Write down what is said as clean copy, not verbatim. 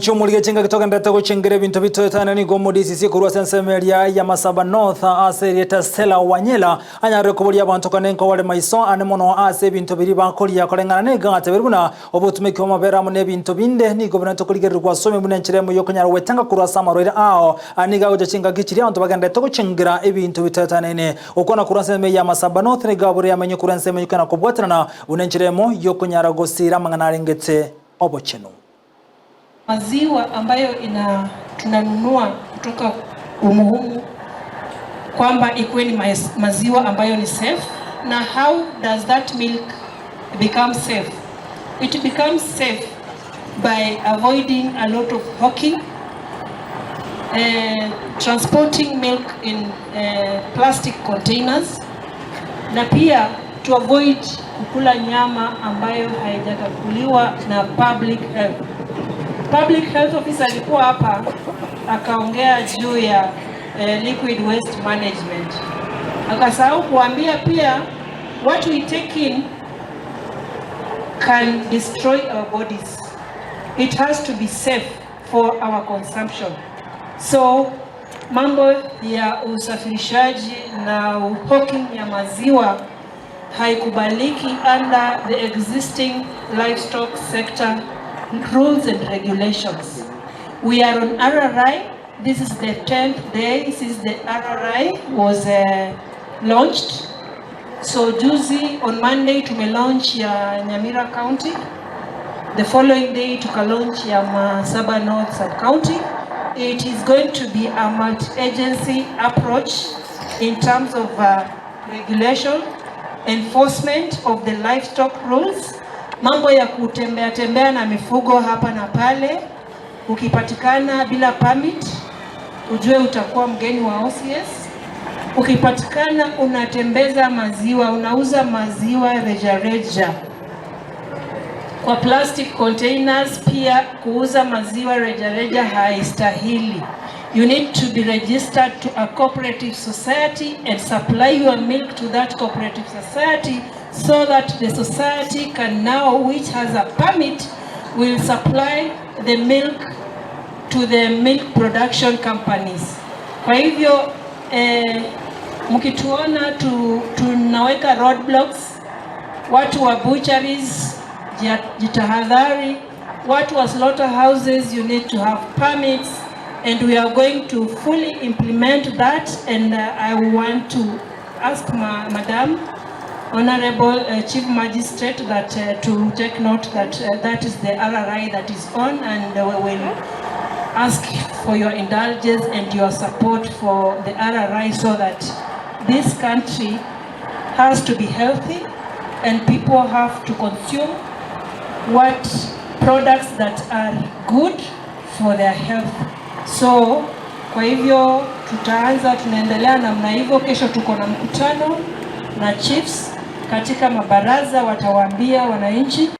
Chumuliga chinga kutoka ndata kuchengere bintu bitoetana ni gomo DCC kurwa sensemeria ya Masaba North aserieta Stella Wanyela anyare kubulia abantu kanenko wale maiso anemono ase bintu biri bakolia kolengana nega ateberuna obutumiki wa mabera mu nebintu binde ni gobernanto kuligerwa some mu nchiremo yokonyara wetanga kurwa samarwera ao aniga goje chinga gichiri abantu baganda to kuchengera ebintu bitoetana ne okona kurwa sensemeria ya Masaba North ne gaburi amenye kurwa sensemeria kana kubwatana unenchiremo yokonyara gosira mangana ngetse obocheno maziwa ambayo tunanunua kutoka umuhumu kwamba ikuwe ni maziwa ambayo ni safe. Na how does that milk become safe? It becomes safe by avoiding a lot of hawking, transporting milk in plastic containers, na pia to avoid kukula nyama ambayo haijakaguliwa na Public health officer alikuwa hapa akaongea juu ya liquid waste management. Akasahau kuambia pia what we take in can destroy our bodies. It has to be safe for our consumption. So mambo ya usafirishaji na hawking ya maziwa haikubaliki under the existing livestock sector rules and regulations. We are on RRI. This is the 10th day since the RRI was launched. So juzi on Monday launch ya Nyamira County. The following day launch ya Masaba North Sub-County. It is going to be a multi-agency approach in terms of regulation, enforcement of the livestock rules. Mambo ya kutembea na mifugo hapa na pale, ukipatikana bila permit ujue utakuwa mgeni wa OCS. Ukipatikana unatembeza maziwa, unauza maziwa rejareja kwa plastic containers, pia kuuza maziwa rejareja haistahili. You need to be registered to a cooperative society and supply your milk to that cooperative society, so that the society can now, which has a permit, will supply the milk to the milk production companies. Kwa hivyo mkituona tunaweka roadblocks, watu wa butcheries jitahadhari, watu wa slaughterhouses, you need to have permits, and we are going to fully implement that. And I want to ask Madam Honorable Chief Magistrate that to take note that that is the RRI that is on, and we will ask for your indulgence and your support for the RRI, so that this country has to be healthy and people have to consume what products that are good for their health. So kwa hivyo tunaendelea namna hivyo. Kesho tuko na mkutano na chiefs katika mabaraza, watawaambia wananchi